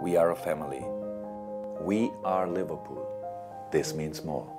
We are a family. We are Liverpool. This means more.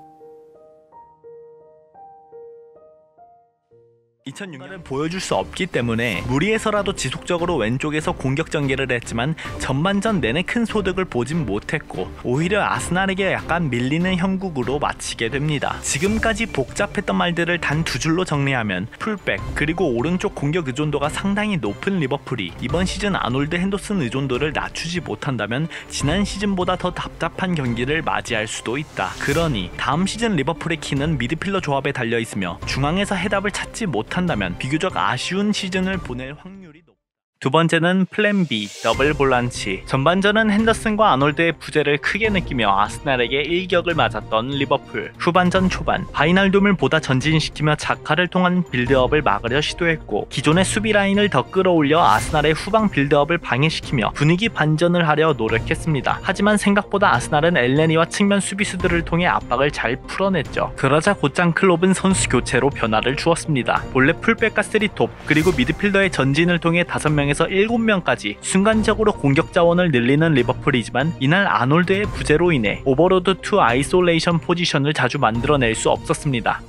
2006년을 보여줄 수 없기 때문에 무리해서라도 지속적으로 왼쪽에서 공격 전개를 했지만 전반전 내내 큰 소득을 보진 못했고 오히려 아스날에게 약간 밀리는 형국으로 마치게 됩니다. 지금까지 복잡했던 말들을 단 두 줄로 정리하면 풀백 그리고 오른쪽 공격 의존도가 상당히 높은 리버풀이 이번 시즌 아놀드 핸더슨 의존도를 낮추지 못한다면 지난 시즌보다 더 답답한 경기를 맞이할 수도 있다. 그러니 다음 시즌 리버풀의 키는 미드필더 조합에 달려있으며 중앙에서 해답을 찾지 못한다면 비교적 아쉬운 시즌을 보낼 확률이 높다. 두 번째는 플랜 B, 더블 볼란치. 전반전은 핸더슨과 아놀드의 부재를 크게 느끼며 아스날에게 일격을 맞았던 리버풀. 후반전 초반, 바이날둠을 보다 전진시키며 자카를 통한 빌드업을 막으려 시도했고 기존의 수비 라인을 더 끌어올려 아스날의 후방 빌드업을 방해시키며 분위기 반전을 하려 노력했습니다. 하지만 생각보다 아스날은 엘네니와 측면 수비수들을 통해 압박을 잘 풀어냈죠. 그러자 곧장 클롭은 선수 교체로 변화를 주었습니다. 본래 풀백과 3톱 그리고 미드필더의 전진을 통해 5명에서 7명까지 순간적으로 공격 자원을 늘리는 리버풀이지만 이날 아놀드의 부재로 인해 오버로드 투 아이솔레이션 포지션을 자주 만들어낼 수 없었습니다.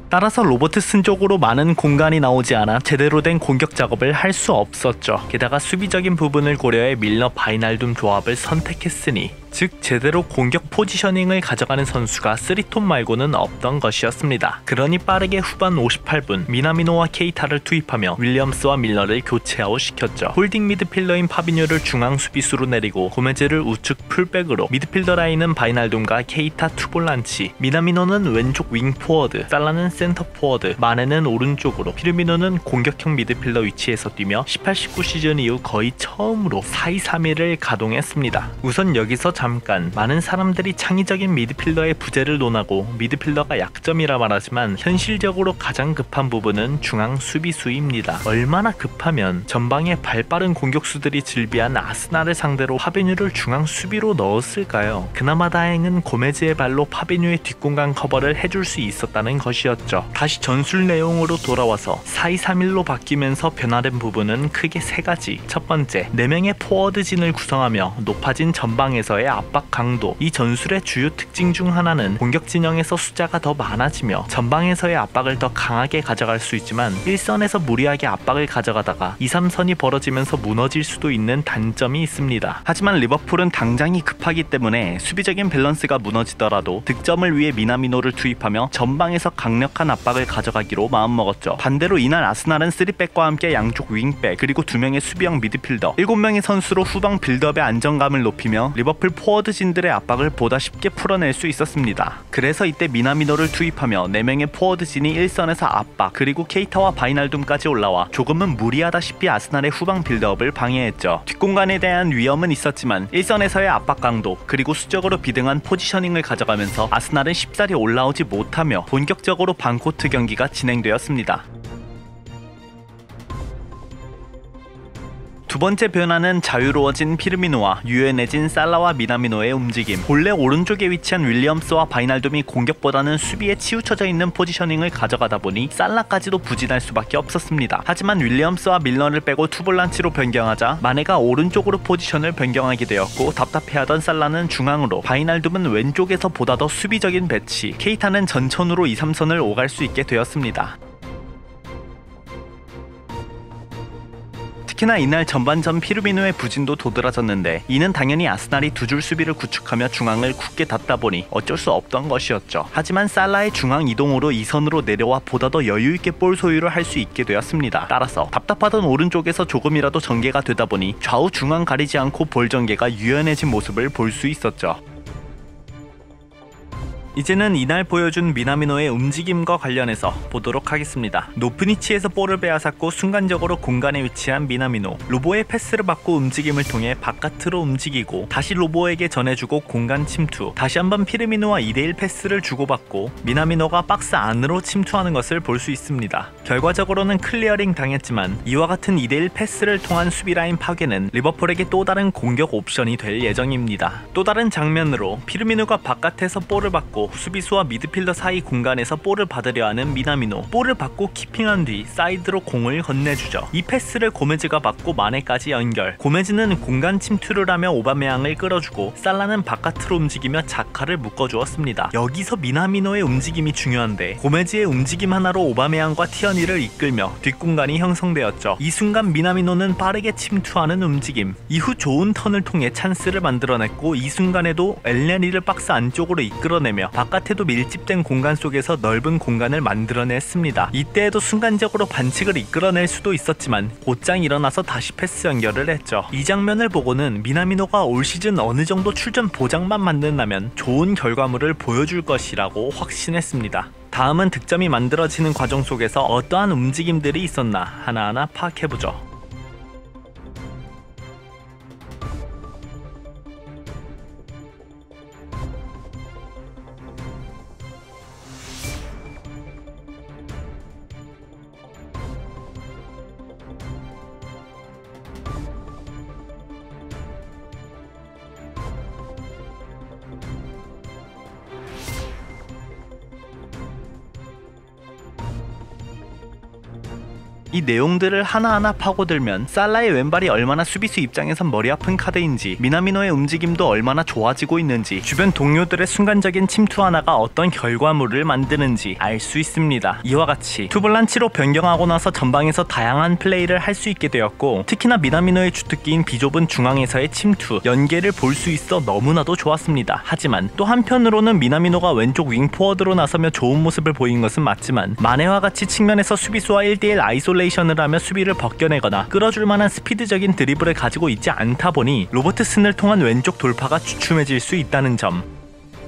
따라서 로버트슨 쪽으로 많은 공간이 나오지 않아 제대로 된 공격 작업을 할 수 없었죠. 게다가 수비적인 부분을 고려해 밀러 바이날둠 조합을 선택했으니 즉 제대로 공격 포지셔닝을 가져가는 선수가 3톱 말고는 없던 것이었습니다. 그러니 빠르게 후반 58분 미나미노와 케이타를 투입하며 윌리엄스와 밀러를 교체 아웃시켰죠. 홀딩 미드필더인 파비뉴를 중앙 수비수로 내리고 고메즈를 우측 풀백으로 미드필더 라인은 바이날둠과 케이타 투볼란치, 미나미노는 왼쪽 윙포워드, 살라는 센터 포워드, 마네는 오른쪽으로 피르미노는 공격형 미드필더 위치에서 뛰며 18-19 시즌 이후 거의 처음으로 4-2-3-1을 가동했습니다. 우선 여기서 잠깐 많은 사람들이 창의적인 미드필더의 부재를 논하고 미드필더가 약점이라 말하지만 현실적으로 가장 급한 부분은 중앙 수비수입니다. 얼마나 급하면 전방에 발빠른 공격수들이 즐비한 아스날을 상대로 파비뉴를 중앙 수비로 넣었을까요? 그나마 다행은 고메즈의 발로 파비뉴의 뒷공간 커버를 해줄 수 있었다는 것이었죠. 다시 전술 내용으로 돌아와서 4-2-3-1로 바뀌면서 변화된 부분은 크게 3가지. 첫 번째, 4명의 포워드진을 구성하며 높아진 전방에서의 압박 강도. 이 전술의 주요 특징 중 하나는 공격 진영에서 숫자가 더 많아지며 전방에서의 압박을 더 강하게 가져갈 수 있지만 1선에서 무리하게 압박을 가져가다가 2-3선이 벌어지면서 무너질 수도 있는 단점이 있습니다. 하지만 리버풀은 당장이 급하기 때문에 수비적인 밸런스가 무너지더라도 득점을 위해 미나미노를 투입하며 전방에서 강력한 압박을 가져가기로 마음먹었죠. 반대로 이날 아스날은 3백과 함께 양쪽 윙백 그리고 2명의 수비형 미드필더 7명의 선수로 후방 빌드업의 안정감을 높이며 리버풀 포워드진들의 압박을 보다 쉽게 풀어낼 수 있었습니다. 그래서 이때 미나미노를 투입하며 4명의 포워드진이 1선에서 압박 그리고 케이타와 바이날둠까지 올라와 조금은 무리하다시피 아스날의 후방 빌드업을 방해했죠. 뒷공간에 대한 위험은 있었지만 1선에서의 압박 강도 그리고 수적으로 비등한 포지셔닝을 가져가면서 아스날은 쉽사리 올라오지 못하며 본격적으로 반코트 경기가 진행되었습니다. 두 번째 변화는 자유로워진 피르미노와 유연해진 살라와 미나미노의 움직임. 본래 오른쪽에 위치한 윌리엄스와 바이날둠이 공격보다는 수비에 치우쳐져 있는 포지셔닝을 가져가다 보니 살라까지도 부진할 수밖에 없었습니다. 하지만 윌리엄스와 밀러를 빼고 투볼란치로 변경하자 마네가 오른쪽으로 포지션을 변경하게 되었고 답답해하던 살라는 중앙으로, 바이날둠은 왼쪽에서 보다 더 수비적인 배치, 케이타는 전천후로 2-3선을 오갈 수 있게 되었습니다. 특히나 이날 전반전 피르미노의 부진도 도드라졌는데 이는 당연히 아스날이 두 줄 수비를 구축하며 중앙을 굳게 닫다 보니 어쩔 수 없던 것이었죠. 하지만 살라의 중앙 이동으로 2선으로 내려와 보다 더 여유있게 볼 소유를 할 수 있게 되었습니다. 따라서 답답하던 오른쪽에서 조금이라도 전개가 되다 보니 좌우 중앙 가리지 않고 볼 전개가 유연해진 모습을 볼 수 있었죠. 이제는 이날 보여준 미나미노의 움직임과 관련해서 보도록 하겠습니다. 높은 위치에서 볼을 빼앗았고 순간적으로 공간에 위치한 미나미노. 로보의 패스를 받고 움직임을 통해 바깥으로 움직이고 다시 로보에게 전해주고 공간 침투. 다시 한번 피르미노와 2대1 패스를 주고받고 미나미노가 박스 안으로 침투하는 것을 볼 수 있습니다. 결과적으로는 클리어링 당했지만 이와 같은 2대1 패스를 통한 수비라인 파괴는 리버풀에게 또 다른 공격 옵션이 될 예정입니다. 또 다른 장면으로 피르미노가 바깥에서 볼을 받고 받고 수비수와 미드필더 사이 공간에서 볼을 받으려 하는 미나미노. 볼을 받고 키핑한 뒤 사이드로 공을 건네주죠. 이 패스를 고메즈가 받고 마네까지 연결. 고메즈는 공간 침투를 하며 오바메양을 끌어주고 살라는 바깥으로 움직이며 자카를 묶어주었습니다. 여기서 미나미노의 움직임이 중요한데 고메즈의 움직임 하나로 오바메양과 티어니를 이끌며 뒷공간이 형성되었죠. 이 순간 미나미노는 빠르게 침투하는 움직임. 이후 좋은 턴을 통해 찬스를 만들어냈고 이 순간에도 엘네리를 박스 안쪽으로 이끌어내며 바깥에도 밀집된 공간 속에서 넓은 공간을 만들어냈습니다. 이때에도 순간적으로 반칙을 이끌어낼 수도 있었지만 곧장 일어나서 다시 패스 연결을 했죠. 이 장면을 보고는 미나미노가 올 시즌 어느 정도 출전 보장만 만든다면 좋은 결과물을 보여줄 것이라고 확신했습니다. 다음은 득점이 만들어지는 과정 속에서 어떠한 움직임들이 있었나 하나하나 파악해보죠. 이 내용들을 하나하나 파고들면 살라의 왼발이 얼마나 수비수 입장에선 머리 아픈 카드인지, 미나미노의 움직임도 얼마나 좋아지고 있는지, 주변 동료들의 순간적인 침투 하나가 어떤 결과물을 만드는지 알 수 있습니다. 이와 같이 투볼란치로 변경하고 나서 전방에서 다양한 플레이를 할 수 있게 되었고, 특히나 미나미노의 주특기인 비좁은 중앙에서의 침투, 연계를 볼 수 있어 너무나도 좋았습니다. 하지만 또 한편으로는 미나미노가 왼쪽 윙포워드로 나서며 좋은 모습을 보인 것은 맞지만 마네와 같이 측면에서 수비수와 1대1 아이솔레이션을 하며 수비를 벗겨내거나 끌어줄 만한 스피드적인 드리블을 가지고 있지 않다 보니 로버트슨을 통한 왼쪽 돌파가 주춤해질 수 있다는 점.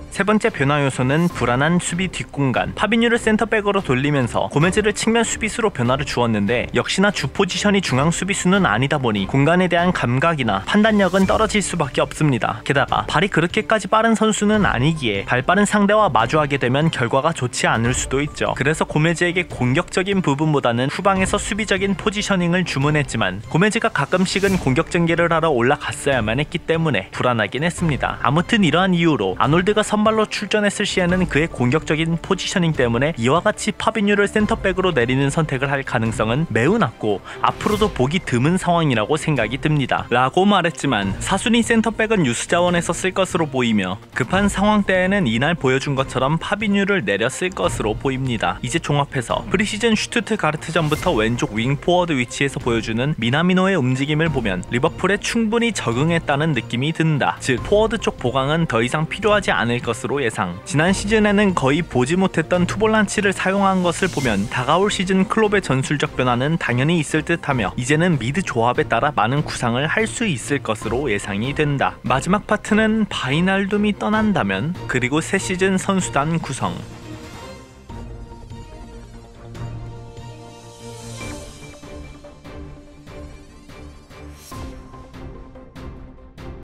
세 번째 변화 요소는 불안한 수비 뒷공간. 파비뉴를 센터백으로 돌리면서 고메즈를 측면 수비수로 변화를 주었는데 역시나 주 포지션이 중앙 수비수는 아니다 보니 공간에 대한 감각이나 판단력은 떨어질 수밖에 없습니다. 게다가 발이 그렇게까지 빠른 선수는 아니기에 발 빠른 상대와 마주하게 되면 결과가 좋지 않을 수도 있죠. 그래서 고메즈에게 공격적인 부분보다는 후방에서 수비적인 포지셔닝을 주문했지만 고메즈가 가끔씩은 공격 전개를 하러 올라갔어야만 했기 때문에 불안하긴 했습니다. 아무튼 이러한 이유로 아놀드가 선발로 출전했을 시에는 그의 공격적인 포지셔닝 때문에 이와 같이 파비뉴를 센터백으로 내리는 선택을 할 가능성은 매우 낮고 앞으로도 보기 드문 상황이라고 생각이 듭니다. 라고 말했지만 사순위 센터백은 유수자원에서 쓸 것으로 보이며 급한 상황 때에는 이날 보여준 것처럼 파비뉴를 내렸을 것으로 보입니다. 이제 종합해서 프리시즌 슈투트가르트전부터 왼쪽 윙포워드 위치에서 보여주는 미나미노의 움직임을 보면 리버풀에 충분히 적응했다는 느낌이 든다. 즉 포워드 쪽 보강은 더 이상 필요하지 않을 것으로 예상. 지난 시즌에는 거의 보지 못했던 투볼란치를 사용한 것을 보면 다가올 시즌 클롭의 전술적 변화는 당연히 있을 듯하며 이제는 미드 조합에 따라 많은 구상을 할 수 있을 것으로 예상이 된다. 마지막 파트는 바이날둠이 떠난다면 그리고 새 시즌 선수단 구성.